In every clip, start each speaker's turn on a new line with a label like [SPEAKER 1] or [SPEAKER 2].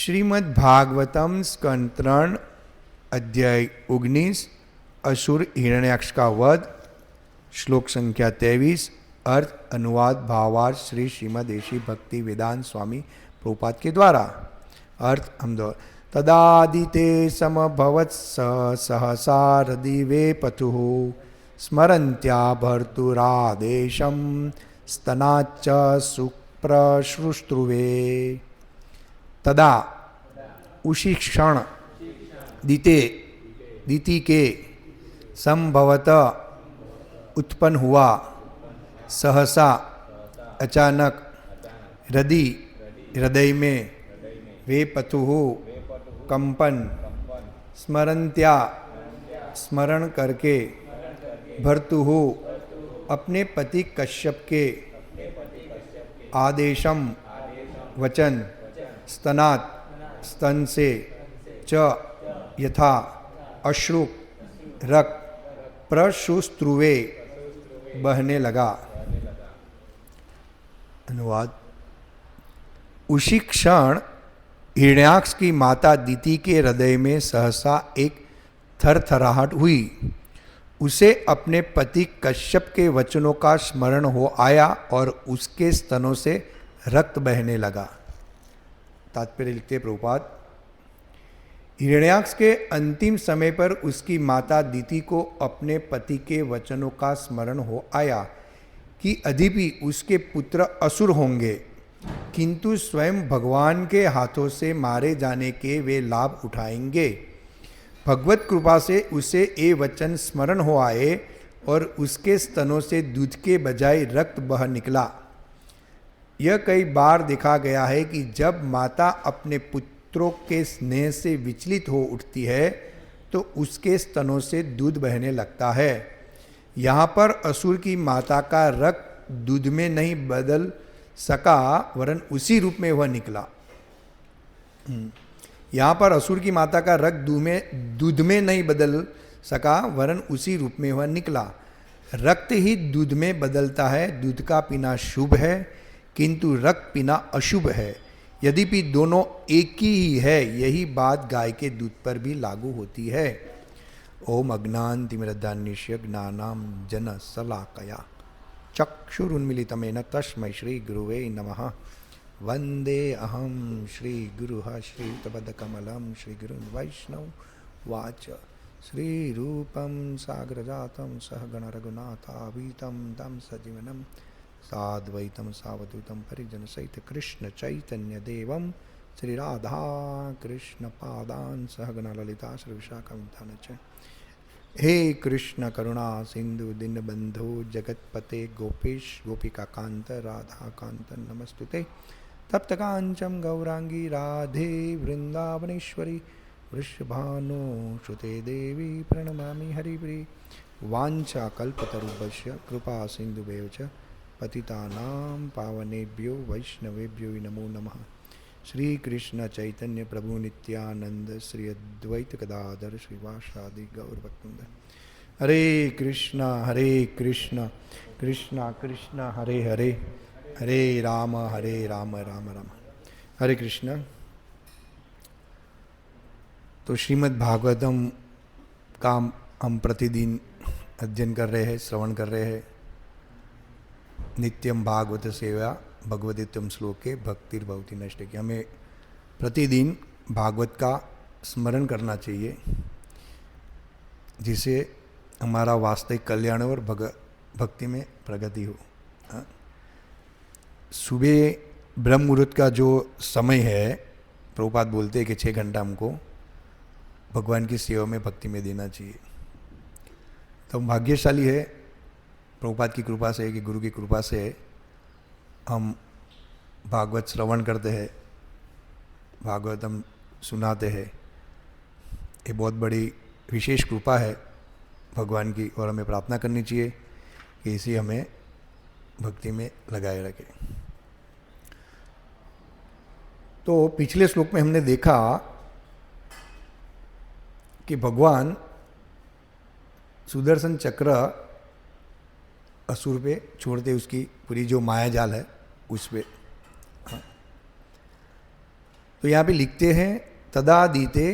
[SPEAKER 1] श्रीमद् भागवतम स्कंद 3 अध्याय 19 असुर हिरण्याक्ष का वध। श्लोक संख्या 23। अर्थ अनुवाद भावार्थ श्री श्रीमद् देशी भक्ति वेदांत स्वामी प्रभुपाद के द्वारा। अर्थ हम दो तदादिते समभवत् सहसा हृदिवे पतुः स्मरन्त्या भर्तुरादेशं स्तनाच्च सुप्रश्रुस्त्रुवे। तदा उसी क्षण दिति के संभवत उत्पन्न हुआ सहसा अचानक हृदय में वे पतुः कंपन स्मरन्त्या स्मरण करके भर्तुः अपने पति कश्यप के आदेशम वचन स्तनात् स्तन से च यथा अश्रु रक्त प्रशुस्त्रुवे बहने लगा। अनुवाद। उसी क्षण हिरण्याक्ष की माता दिति के हृदय में सहसा एक थरथराहट हुई। उसे अपने पति कश्यप के वचनों का स्मरण हो आया और उसके स्तनों से रक्त बहने लगा। तात्पर्य लिखते प्रभुपाद। हिरण्याक्ष के अंतिम समय पर उसकी माता दिति को अपने पति के वचनों का स्मरण हो आया कि यद्यपि उसके पुत्र असुर होंगे किंतु स्वयं भगवान के हाथों से मारे जाने के वे लाभ उठाएंगे। भगवत कृपा से उसे ये वचन स्मरण हो आए और उसके स्तनों से दूध के बजाय रक्त बह निकला। यह कई बार देखा गया है कि जब माता अपने पुत्रों के स्नेह से विचलित हो उठती है तो उसके स्तनों से दूध बहने लगता है। यहाँ पर असुर की माता का रक्त दूध में नहीं बदल सका वरन उसी रूप में वह निकला। यहाँ पर असुर की माता का रक्त दूध में नहीं बदल सका वरन उसी रूप में वह निकला। रक्त ही दूध में बदलता है। दूध का पीना शुभ है किंतु रक्त पीना अशुभ है। यद्यपि दोनों एक ही है, यही बात गाय के दूध पर भी लागू होती है। ओम अज्ञानतिमिरन्धस्य ज्ञानांजन शलाकया चक्षुरुन्मीलितमेन तस्मै श्री गुरुवे नमः। वंदे अहम श्री गुरुः श्रीयुतपदकमलं श्री गुरुन् वैष्णव वाच श्री रूपं साग्रजातं सहगण रघुनाथाभितं तं सजीवनं साद्वैतं सावधूतं परिजन सहित कृष्ण चैतन्य देवं श्री राधा कृष्ण पादान सहगण ललिता श्री विशाखावितान च। हे कृष्ण करुणा सिंधु दीनबंधो जगतपते गोपेश गोपिका कांत राधा कांत नमस्तुते। तप्त कांचन गौरांगी राधे वृंदावनेश्वरी वृषभानु सुते देवी प्रणमामि हरिप्रिय। वाञ्छा कल्पतरुभ्यश्च कृपा सिन्धुभ्यो च पतितानां पावनेभ्यो वैष्णवेभ्यो नमो नमः। श्री कृष्ण चैतन्य प्रभु नित्यानंद श्री अद्वैत गदाधर श्रीवासादि गौरभक्तवृंद। हरे कृष्णा कृष्णा कृष्णा हरे हरे हरे राम राम राम हरे कृष्ण। तो श्रीमद् भागवतम का हम प्रतिदिन अध्ययन कर रहे हैं, श्रवण कर रहे हैं। नित्यम भागवत सेवा भगवदित्यम श्लोके भक्तिर्भवति नष्टे कि हमें प्रतिदिन भागवत का स्मरण करना चाहिए जिससे हमारा वास्तविक कल्याण और भक्ति में प्रगति हो। सुबह ब्रह्म मुहूर्त का जो समय है, प्रभुपाद बोलते हैं कि 6 घंटा हमको भगवान की सेवा में भक्ति में देना चाहिए। तो हम भाग्यशाली है प्रभुपाद की कृपा से कि गुरु की कृपा से हम भागवत श्रवण करते हैं, भागवत हम सुनाते हैं। ये बहुत बड़ी विशेष कृपा है भगवान की और हमें प्रार्थना करनी चाहिए कि इसी हमें भक्ति में लगाए रखे। तो पिछले श्लोक में हमने देखा कि भगवान सुदर्शन चक्र असुर पे छोड़ते उसकी पूरी जो माया जाल है उस पे। तो यहाँ पे लिखते हैं तदादीते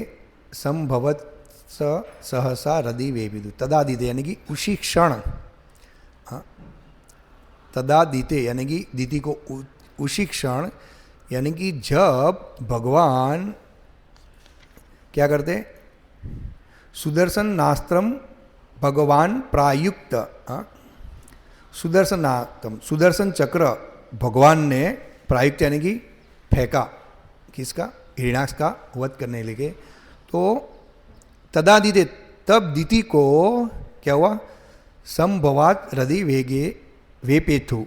[SPEAKER 1] संभवत सहसा हृदय वेविदु। तदादीते यानी कि उसी क्षण, हाँ, तदादीते यानी कि दीति को उसी क्षण, यानी कि जब भगवान क्या करते, सुदर्शन नास्त्रम भगवान प्रायुक्त, सुदर्शन नास्त्रम, सुदर्शन चक्र भगवान ने प्रायुक्त यानी कि फेंका, किसका, हिरण्याक्ष का वध करने लगे। तो तदादिते, तब दीति को क्या हुआ, संभवात हृदय वेगे वेपेथु,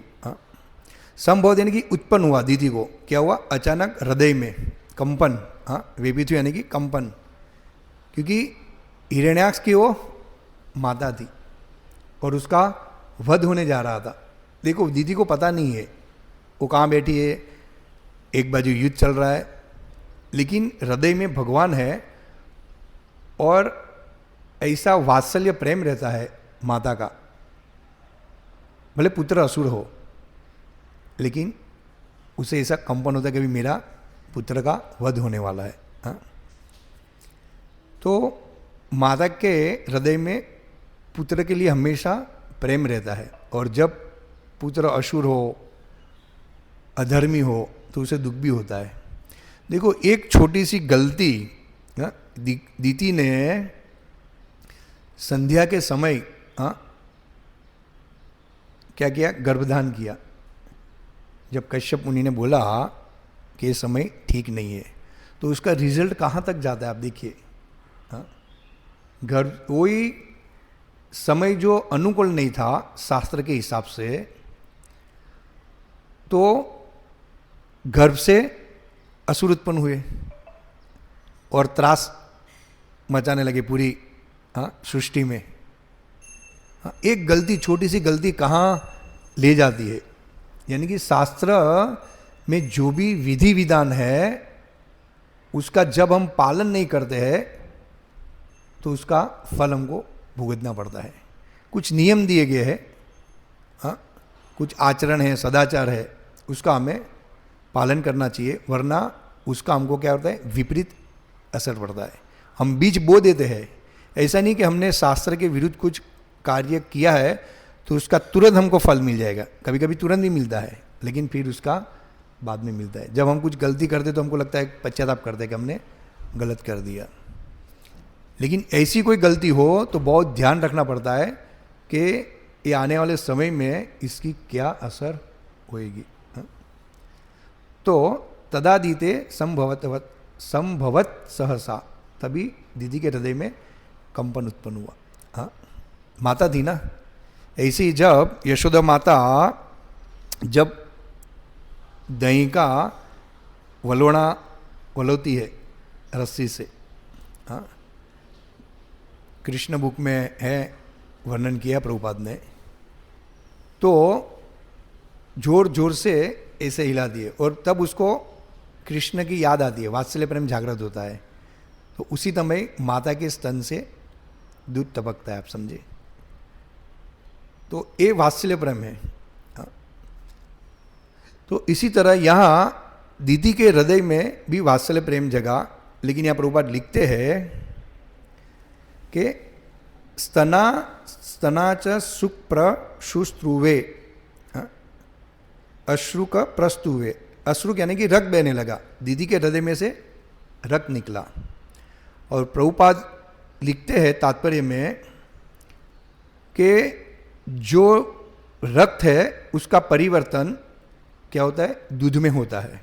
[SPEAKER 1] संभव यानी कि उत्पन्न हुआ, दीति को क्या हुआ, अचानक हृदय में कंपन, वेपेथु यानी कि कंपन, क्योंकि हिरण्याक्ष की वो माता थी और उसका वध होने जा रहा था। देखो दीदी को पता नहीं है वो कहाँ बैठी है, एक बाजू युद्ध चल रहा है, लेकिन हृदय में भगवान है और ऐसा वात्सल्य प्रेम रहता है माता का, भले पुत्र असुर हो, लेकिन उसे ऐसा कंपन होता है कि अभी मेरा पुत्र का वध होने वाला है। हाँ? तो माता के हृदय में पुत्र के लिए हमेशा प्रेम रहता है, और जब पुत्र असुर हो, अधर्मी हो, तो उसे दुख भी होता है। देखो एक छोटी सी गलती, दीति ने संध्या के समय क्या किया, गर्भधान किया। जब कश्यप मुनि ने बोला कि ये समय ठीक नहीं है, तो उसका रिजल्ट कहाँ तक जाता है आप देखिए। वही समय जो अनुकूल नहीं था शास्त्र के हिसाब से, तो गर्भ से असुर उत्पन्न हुए और त्रास मचाने लगे पूरी सृष्टि में। एक गलती, छोटी सी गलती कहाँ ले जाती है। यानी कि शास्त्र में जो भी विधि विधान है उसका जब हम पालन नहीं करते हैं तो उसका फल हमको भुगतना पड़ता है। कुछ नियम दिए गए हैं, कुछ आचरण है, सदाचार है, उसका हमें पालन करना चाहिए, वरना उसका हमको क्या होता है, विपरीत असर पड़ता है। हम बीज बो देते हैं, ऐसा नहीं कि हमने शास्त्र के विरुद्ध कुछ कार्य किया है तो उसका तुरंत हमको फल मिल जाएगा। कभी कभी तुरंत भी मिलता है, लेकिन फिर उसका बाद में मिलता है। जब हम कुछ गलती करते तो हमको लगता है, पश्चाताप करते हैं कि हमने गलत कर दिया। लेकिन ऐसी कोई गलती हो तो बहुत ध्यान रखना पड़ता है कि ये आने वाले समय में इसकी क्या असर होएगी। तो तदादीते संभवत सहसा, तभी दीदी के हृदय में कंपन उत्पन्न हुआ। माता थी ना, ऐसी जब यशोदा माता जब दही का वलोना वलोती है रस्सी से, कृष्ण बुक में है, वर्णन किया प्रभुपाद ने, तो जोर जोर से ऐसे हिला दिए और तब उसको कृष्ण की याद आती है, वात्सल्य प्रेम जागृत होता है। तो उसी समय माता के स्तन से दूध टपकता है, आप समझे। तो ये वात्सल्य प्रेम है। तो इसी तरह यहाँ दीदी के हृदय में भी वात्सल्य प्रेम जगा, लेकिन यहाँ प्रभुपाद लिखते हैं कि स्तना च सुप्रशुस्त्रुवे, अश्रु का प्रस्तुवे, अश्रु यानी कि रक्त बहने लगा, दीदी के हृदय में से रक्त निकला। और प्रभुपाद लिखते हैं तात्पर्य में कि जो रक्त है उसका परिवर्तन क्या होता है, दूध में होता है,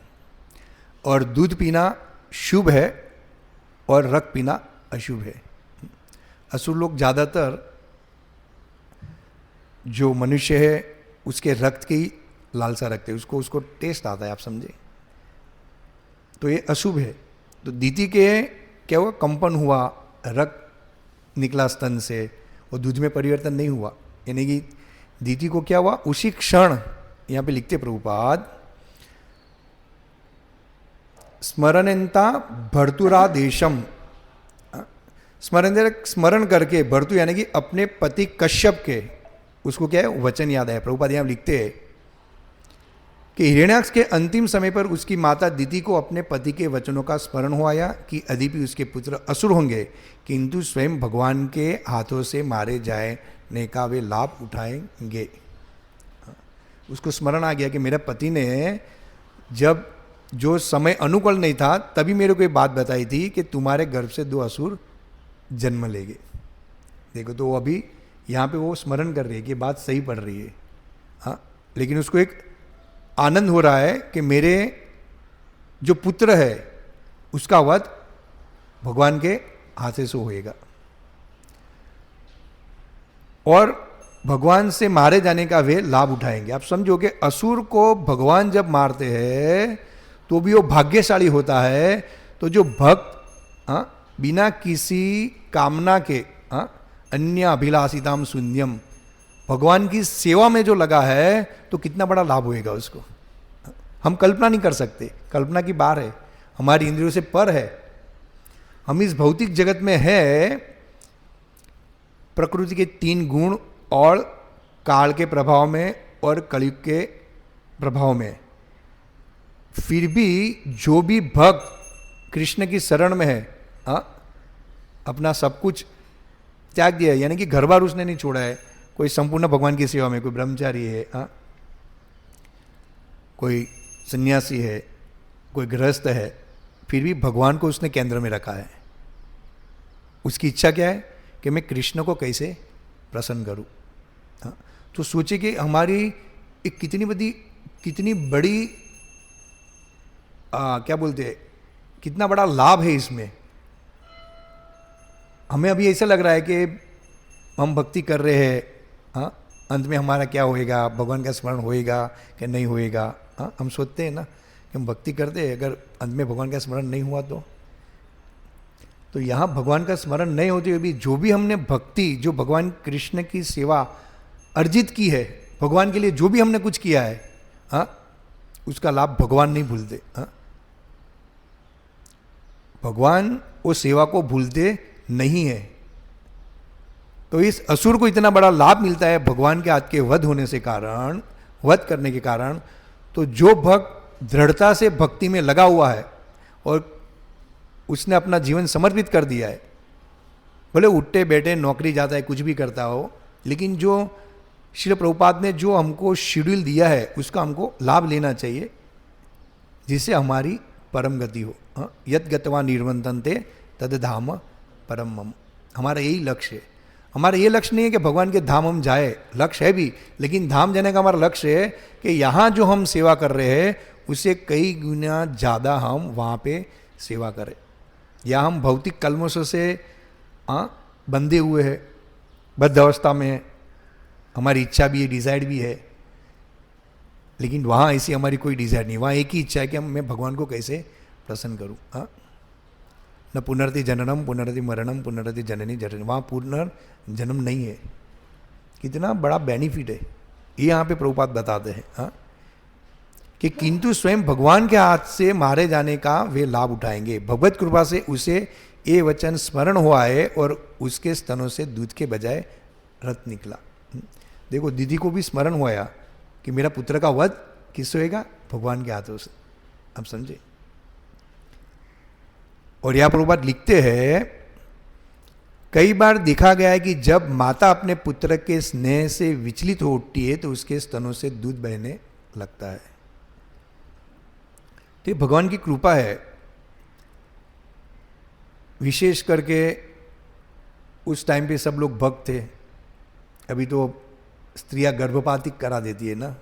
[SPEAKER 1] और दूध पीना शुभ है और रक्त पीना अशुभ है। असुर लोग ज़्यादातर जो मनुष्य है उसके रक्त की लालसा रखते हैं, उसको टेस्ट आता है, आप समझे। तो ये अशुभ है। तो दीदी के क्या हुआ, कंपन हुआ, रक्त निकला स्तन से और दूध में परिवर्तन नहीं हुआ। यानी कि दीदी को क्या हुआ, उसी क्षण, यहाँ पे लिखते प्रभुपाद, स्मरणता भर्तुरादेशम, स्मरण करके, भर्तु यानी कि अपने पति कश्यप के, उसको क्या है, वचन याद है। प्रभुपाद यहाँ लिखते हैं कि हिरण्याक्ष के अंतिम समय पर उसकी माता दिति को अपने पति के वचनों का स्मरण हो आया कि यद्यपि उसके पुत्र असुर होंगे किंतु स्वयं भगवान के हाथों से मारे जाने का वे लाभ उठाएंगे। उसको स्मरण आ गया कि मेरे पति ने जब जो समय अनुकूल नहीं था तभी मेरे को ये बात बताई थी कि तुम्हारे गर्भ से 2 असुर जन्म लेंगे। देखो तो वो अभी यहाँ पे वो स्मरण कर रही है कि बात सही पड़ रही है। हाँ, लेकिन उसको एक आनंद हो रहा है कि मेरे जो पुत्र है उसका वध भगवान के हाथ से होएगा और भगवान से मारे जाने का वे लाभ उठाएंगे। आप समझो कि असुर को भगवान जब मारते हैं तो भी वो भाग्यशाली होता है। तो जो भक्त बिना किसी कामना के अन्य अभिलाषिताम शून्यम भगवान की सेवा में जो लगा है तो कितना बड़ा लाभ होएगा उसको, हम कल्पना नहीं कर सकते। कल्पना की बात है, हमारी इंद्रियों से पर है। हम इस भौतिक जगत में है प्रकृति के 3 गुण और काल के प्रभाव में और कलयुग के प्रभाव में। फिर भी जो भी भक्त कृष्ण की शरण में है अपना सब कुछ त्याग दिया है, यानी कि घर बार उसने नहीं छोड़ा है। कोई संपूर्ण भगवान की सेवा में, कोई ब्रह्मचारी है, कोई सन्यासी है, कोई गृहस्थ है, फिर भी भगवान को उसने केंद्र में रखा है। उसकी इच्छा क्या है कि मैं कृष्ण को कैसे प्रसन्न करूं। तो सोचिए कि हमारी एक कितनी बड़ी क्या बोलते हैं, कितना बड़ा लाभ है इसमें। हमें अभी ऐसा लग रहा है कि हम भक्ति कर रहे हैं, अंत में हमारा क्या होएगा, भगवान का स्मरण होएगा कि नहीं होएगा। हम सोचते हैं ना कि हम भक्ति करते हैं, अगर अंत में भगवान का स्मरण नहीं हुआ तो यहाँ भगवान का स्मरण नहीं होते हुए भी जो भी हमने भक्ति, जो भगवान कृष्ण की सेवा अर्जित की है, भगवान के लिए जो भी हमने कुछ किया है, उसका लाभ भगवान नहीं भूलते। भगवान वो सेवा को भूलते नहीं है। तो इस असुर को इतना बड़ा लाभ मिलता है भगवान के हाथ के वध होने से कारण, वध करने के कारण। तो जो भक्त दृढ़ता से भक्ति में लगा हुआ है और उसने अपना जीवन समर्पित कर दिया है, भले उठते बैठे नौकरी जाता है, कुछ भी करता हो, लेकिन जो श्रील प्रभुपाद ने जो हमको शेड्यूल दिया है उसका हमको लाभ लेना चाहिए, जिससे हमारी परम गति हो। यद गतवा निर्वंतन्ते तद धाम परम मम। हमारा यही लक्ष्य है। हमारा ये लक्ष्य नहीं है कि भगवान के धाम हम जाए, लक्ष्य है भी, लेकिन धाम जाने का हमारा लक्ष्य है कि यहाँ जो हम सेवा कर रहे हैं उससे कई गुना ज़्यादा हम वहाँ पे सेवा करें। या हम भौतिक कलमशों से बंधे हुए हैं, बद्ध अवस्था में है, हमारी इच्छा भी है, डिज़ायर भी है, लेकिन वहाँ ऐसी हमारी कोई डिज़ायर नहीं। वहाँ एक ही इच्छा है कि मैं भगवान को कैसे प्रसन्न करूँ। न पुनरति जननम पुनरति मरणम पुनरति जननी जननी, वहाँ पुनर्जन्म नहीं है। कितना बड़ा बेनिफिट है ये यहाँ पे प्रभुपाद बताते हैं कि किंतु स्वयं भगवान के हाथ से मारे जाने का वे लाभ उठाएंगे। भगवत कृपा से उसे ये वचन स्मरण हुआ है और उसके स्तनों से दूध के बजाय रत निकला। देखो दीदी को भी स्मरण हुआ कि मेरा पुत्र का वध किससे होएगा, भगवान के हाथों से। आप समझे। और यह प्रभुपाद लिखते हैं, कई बार देखा गया है कि जब माता अपने पुत्र के स्नेह से विचलित हो उठती है तो उसके स्तनों से दूध बहने लगता है। तो भगवान की कृपा है। विशेष करके उस टाइम पे सब लोग भक्त थे। अभी तो स्त्रियां गर्भपात करा देती है ना,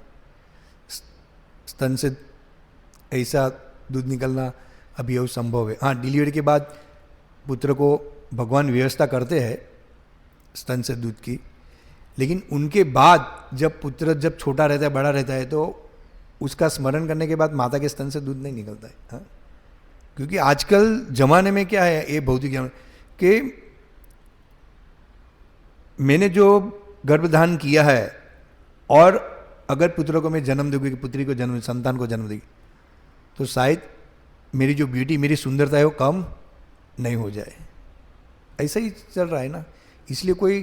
[SPEAKER 1] स्तन से ऐसा दूध निकलना अभी यह संभव है। हाँ, डिलीवरी के बाद पुत्र को भगवान व्यवस्था करते हैं स्तन से दूध की, लेकिन उनके बाद जब पुत्र जब छोटा रहता है, बड़ा रहता है, तो उसका स्मरण करने के बाद माता के स्तन से दूध नहीं निकलता है। हाँ, क्योंकि आजकल जमाने में क्या है, ये भौतिक जमाने कि मैंने जो गर्भधान किया है और अगर पुत्र को मैं जन्म दूंगी, पुत्री को जन्म, संतान को जन्म देगी, तो शायद मेरी जो ब्यूटी, मेरी सुंदरता है वो कम नहीं हो जाए। ऐसा ही चल रहा है ना। इसलिए कोई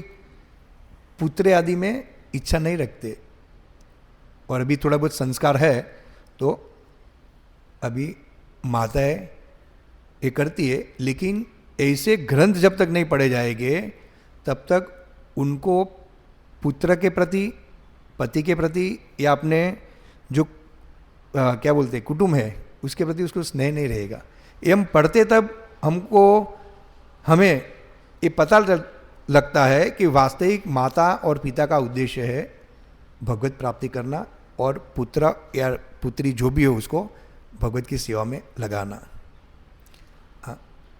[SPEAKER 1] पुत्र आदि में इच्छा नहीं रखते। और अभी थोड़ा बहुत संस्कार है तो अभी माताएं ये करती है, लेकिन ऐसे ग्रंथ जब तक नहीं पढ़े जाएंगे तब तक उनको पुत्र के प्रति, पति के प्रति या अपने जो क्या बोलते हैं कुटुंब है उसके प्रति उसको स्नेह नहीं रहेगा। ये हम पढ़ते तब हमें ये पता लगता है कि वास्तविक माता और पिता का उद्देश्य है भगवत प्राप्ति करना और पुत्र या पुत्री जो भी हो उसको भगवत की सेवा में लगाना,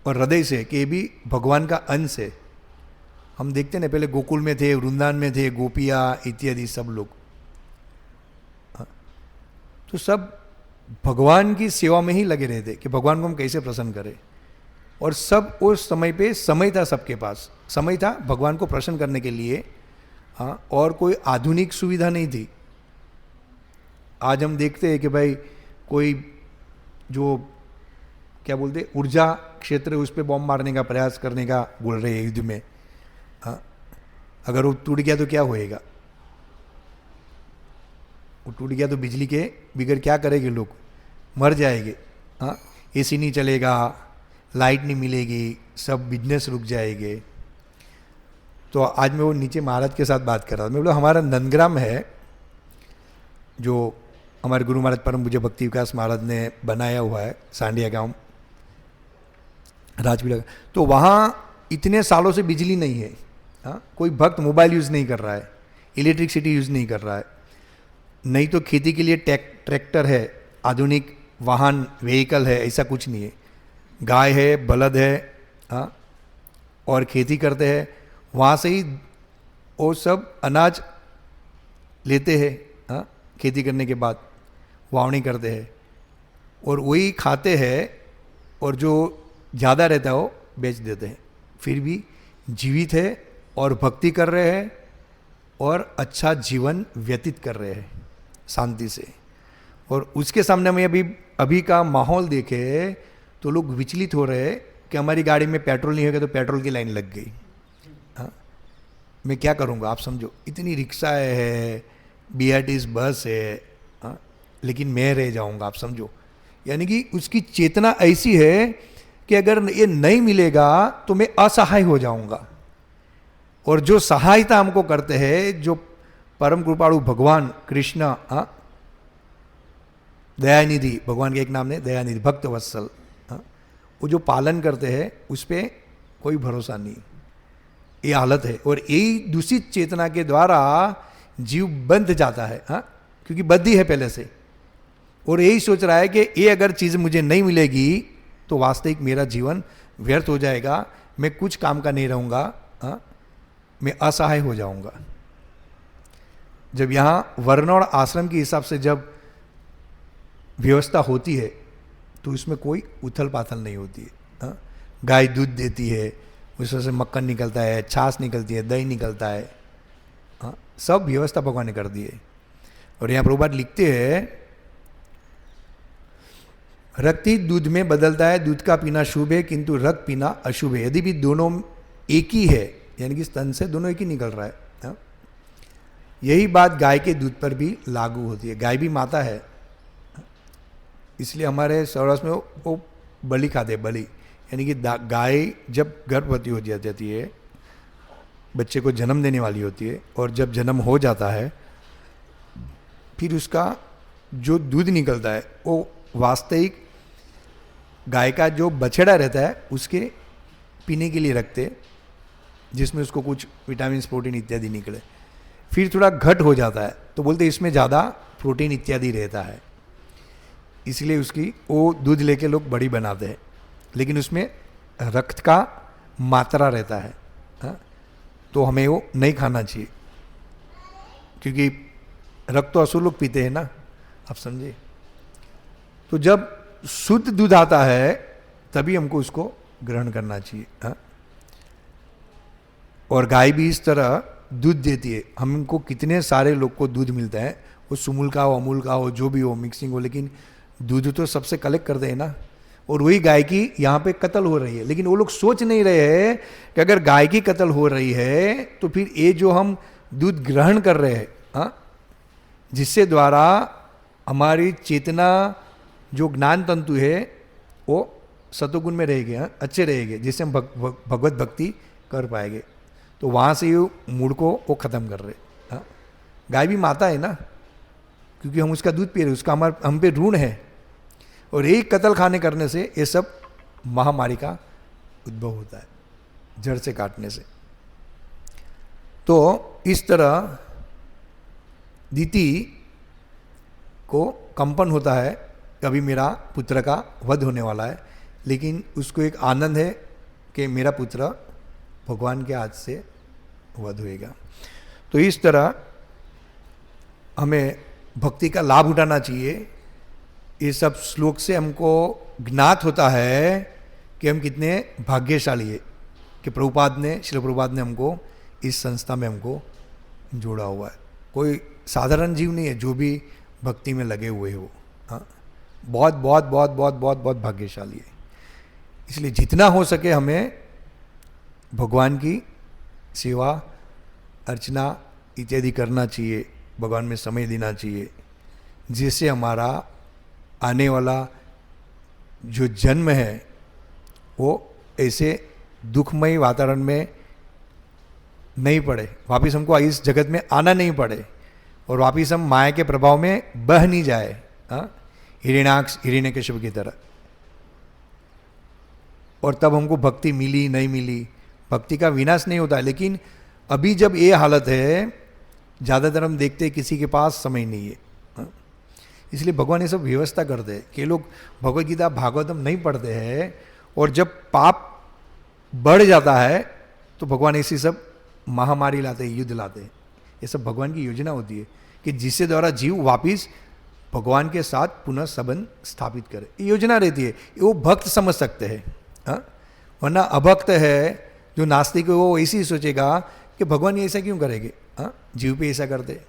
[SPEAKER 1] और हृदय से कि ये भी भगवान का अंश है। हम देखते ना पहले गोकुल में थे, वृंदावन में थे, गोपियाँ इत्यादि सब लोग, तो सब भगवान की सेवा में ही लगे रहते कि भगवान को हम कैसे प्रसन्न करें। और सब उस समय पे समय था, सबके पास समय था भगवान को प्रसन्न करने के लिए। और कोई आधुनिक सुविधा नहीं थी। आज हम देखते हैं कि भाई कोई जो क्या बोलते ऊर्जा क्षेत्र उस पर बॉम्ब मारने का प्रयास करने का बोल रहे हैं युद्ध में। अगर वो टूट गया तो क्या होएगा? वो टूट गया तो बिजली के बिगड़ क्या करेंगे लोग? मर जाएंगे। एसी नहीं चलेगा, लाइट नहीं मिलेगी, सब बिजनेस रुक जाएंगे। तो आज मैं वो नीचे महाराज के साथ बात कर रहा था। मैं बोला हमारा नंदग्राम है जो हमारे गुरु महाराज परम पूज्य भक्ति विकास महाराज ने बनाया हुआ है, सांडिया गांव राजपीड़ा। तो वहाँ इतने सालों से बिजली नहीं है। कोई भक्त मोबाइल यूज़ नहीं कर रहा है, इलेक्ट्रिसिटी यूज़ नहीं कर रहा है, नहीं तो खेती के लिए ट्रैक्टर है, आधुनिक वाहन व्हीकल है, ऐसा कुछ नहीं है। गाय है, बलद है, और खेती करते हैं। वहाँ से ही वो सब अनाज लेते हैं, खेती करने के बाद वावनी करते हैं और वही खाते हैं, और जो ज़्यादा रहता है वो बेच देते हैं। फिर भी जीवित है और भक्ति कर रहे हैं और अच्छा जीवन व्यतीत कर रहे हैं शांति से। और उसके सामने में अभी का माहौल देखे तो लोग विचलित हो रहे हैं कि हमारी गाड़ी में पेट्रोल नहीं होगा तो पेट्रोल की लाइन लग गई। मैं क्या करूँगा आप समझो। इतनी रिक्शाएं है, BRTS बस है, लेकिन मैं रह जाऊँगा आप समझो। यानी कि उसकी चेतना ऐसी है कि अगर ये नहीं मिलेगा तो मैं असहाय हो जाऊँगा। और जो सहायता हमको करते हैं, जो परम कृपाणु भगवान कृष्ण, दयानिधि, भगवान के एक नाम है दयानिधि, भक्त वत्सल, वो जो पालन करते हैं उस पर कोई भरोसा नहीं। ये हालत है। और यही दूषित चेतना के द्वारा जीव बंध जाता है, क्योंकि बद्धी है पहले से, और यही सोच रहा है कि ये अगर चीज़ मुझे नहीं मिलेगी तो वास्तविक मेरा जीवन व्यर्थ हो जाएगा, मैं कुछ काम का नहीं रहूँगा, मैं असहाय हो जाऊँगा। जब यहाँ वर्ण और आश्रम के हिसाब से जब व्यवस्था होती है तो इसमें कोई उथल पाथल नहीं होती है। गाय दूध देती है, उसमें से मक्खन निकलता है, छाछ निकलती है, दही निकलता है, सब व्यवस्था भगवान ने कर दी है। और यहाँ प्रभुपाद लिखते हैं रक्त ही दूध में बदलता है, दूध का पीना शुभ है किंतु रक्त पीना अशुभ है। यदि भी दोनों एक ही है, यानी कि स्तन से दोनों एक ही निकल रहा है, यही बात गाय के दूध पर भी लागू होती है। गाय भी माता है, इसलिए हमारे सौराष्ट्र में वो बलि खाते हैं, बलि यानी कि गाय जब गर्भवती हो जाती है, बच्चे को जन्म देने वाली होती है, और जब जन्म हो जाता है फिर उसका जो दूध निकलता है वो वास्तविक गाय का जो बछड़ा रहता है उसके पीने के लिए रखते, जिसमें उसको कुछ विटामिन प्रोटीन इत्यादि निकले। फिर थोड़ा घट हो जाता है तो बोलते इसमें ज़्यादा प्रोटीन इत्यादि रहता है, इसलिए उसकी वो दूध लेके लोग बड़ी बनाते हैं, लेकिन उसमें रक्त का मात्रा रहता है, तो हमें वो नहीं खाना चाहिए, क्योंकि रक्त तो असुर लोग पीते हैं ना, आप समझे। तो जब शुद्ध दूध आता है तभी हमको उसको ग्रहण करना चाहिए। और गाय भी इस तरह दूध देती है। हमको कितने सारे लोग को दूध मिलता है, वो सुमूल का हो, अमूल का हो, जो भी हो, मिक्सिंग हो, लेकिन दूध तो सबसे कलेक्ट करते हैं ना। और वही गाय की यहाँ पे कत्ल हो रही है, लेकिन वो लोग सोच नहीं रहे हैं कि अगर गाय की कत्ल हो रही है तो फिर ये जो हम दूध ग्रहण कर रहे हैं, जिससे द्वारा हमारी चेतना जो ज्ञान तंतु है वो सतोगुण में रहेंगे, अच्छे रहेंगे, जिससे हम भगवत भक्ति कर पाएंगे। तो वहाँ से ये मूड को वो ख़त्म कर रहे। हाँ, गाय भी माता है ना, क्योंकि हम उसका दूध पी रहे, उसका हम पे ऋण है। और एक कत्ल खाने करने से ये सब महामारी का उद्भव होता है, जड़ से काटने से। तो इस तरह दीति को कंपन होता है, कभी मेरा पुत्र का वध होने वाला है, लेकिन उसको एक आनंद है कि मेरा पुत्र भगवान के हाथ से वध होएगा। तो इस तरह हमें भक्ति का लाभ उठाना चाहिए। ये सब श्लोक से हमको ज्ञात होता है कि हम कितने भाग्यशाली है कि प्रभुपाद ने, श्रील प्रभुपाद ने हमको इस संस्था में हमको जोड़ा हुआ है। कोई साधारण जीव नहीं है जो भी भक्ति में लगे हुए हो। हाँ, बहुत बहुत बहुत बहुत बहुत बहुत भाग्यशाली है। इसलिए जितना हो सके हमें भगवान की सेवा, अर्चना इत्यादि करना चाहिए, भगवान में समय देना चाहिए, जिससे हमारा आने वाला जो जन्म है वो ऐसे दुखमय वातावरण में नहीं पड़े, वापिस हमको इस जगत में आना नहीं पड़े, और वापिस हम माया के प्रभाव में बह नहीं जाए। हाँ, हिरण्याक्ष हिरण्यकश्यप की तरह। और तब हमको भक्ति मिली नहीं मिली, भक्ति का विनाश नहीं होता है। लेकिन अभी जब ये हालत है, ज़्यादातर हम देखते हैं किसी के पास समय नहीं है। हाँ? इसलिए भगवान ये सब व्यवस्था करते हैं कि लोग भगवद गीता भागवतम नहीं पढ़ते हैं, और जब पाप बढ़ जाता है तो भगवान ऐसी सब महामारी लाते हैं, युद्ध लाते हैं। ये सब भगवान की योजना होती है कि जिससे द्वारा जीव वापिस भगवान के साथ पुनः संबंध स्थापित करे। ये योजना रहती है, वो भक्त समझ सकते हैं। हाँ, वरना अभक्त है जो नास्तिक है, वो ऐसे ही सोचेगा कि भगवान ये ऐसा क्यों करेंगे। हाँ, जीव पे ऐसा करते।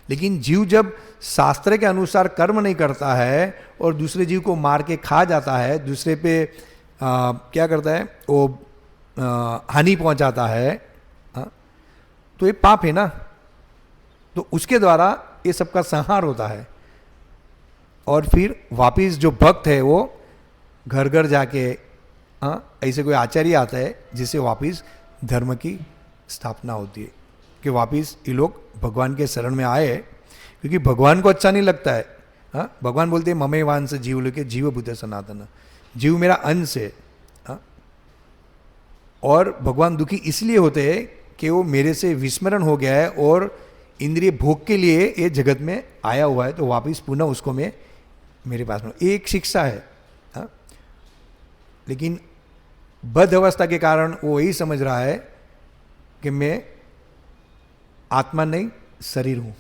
[SPEAKER 1] लेकिन जीव जब शास्त्र के अनुसार कर्म नहीं करता है और दूसरे जीव को मार के खा जाता है, दूसरे पे क्या करता है, वो हानि पहुंचाता है, हाँ, तो ये पाप है ना। तो उसके द्वारा ये सबका संहार होता है, और फिर वापिस जो भक्त है वो घर घर जाके, हाँ, ऐसे कोई आचार्य आता है जिससे वापिस धर्म की स्थापना होती है कि वापिस ये लोग भगवान के शरण में आए, क्योंकि भगवान को अच्छा नहीं लगता है। हाँ, भगवान बोलते हैं ममे वांस जीव लोके जीव भूत सनातन, जीव मेरा अंश है। हाँ, और भगवान दुखी इसलिए होते हैं कि वो मेरे से विस्मरण हो गया है और इंद्रिय भोग के लिए ये जगत में आया हुआ है, तो वापिस पुनः उसको मैं मेरे पास में, एक शिक्षा है। हाँ, लेकिन बद्ध अवस्था के कारण वो यही समझ रहा है कि मैं आत्मा नहीं शरीर हूं,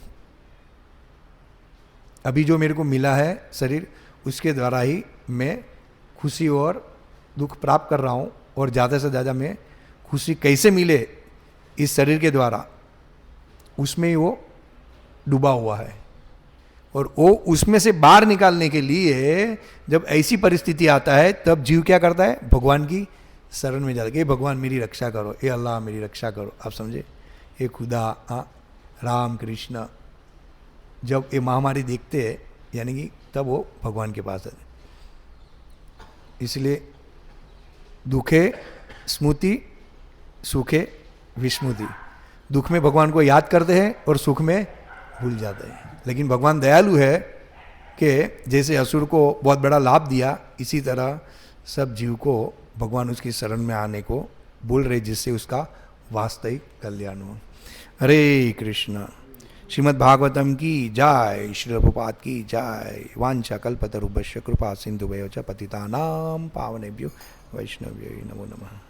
[SPEAKER 1] अभी जो मेरे को मिला है शरीर, उसके द्वारा ही मैं खुशी और दुख प्राप्त कर रहा हूं, और ज़्यादा से ज़्यादा मैं खुशी कैसे मिले इस शरीर के द्वारा, उसमें ही वो डूबा हुआ है। और वो उसमें से बाहर निकालने के लिए जब ऐसी परिस्थिति आता है, तब जीव क्या करता है, भगवान की शरण में जाता है कि भगवान मेरी रक्षा करो, ए अल्लाह मेरी रक्षा करो। आप समझे, ये खुदा, हाँ, राम कृष्ण, जब ये महामारी देखते हैं, यानी कि तब वो भगवान के पास आते। इसलिए दुखे स्मृति, सुखे विस्मृति। दुख में भगवान को याद करते हैं और सुख में भूल जाते हैं। लेकिन भगवान दयालु है कि जैसे असुर को बहुत बड़ा लाभ दिया, इसी तरह सब जीव को भगवान उसकी शरण में आने को बोल रहे, जिससे उसका वास्तविक कल्याण हो। हरे कृष्ण। श्रीमद् भागवतम की जय, श्री प्रभुपाद की जय। वांछा कल्पतरुभ्यश्च कृपा सिंधुभ्यो च पतितानां पावनेभ्यो वैष्णवेभ्यो नमो नमः।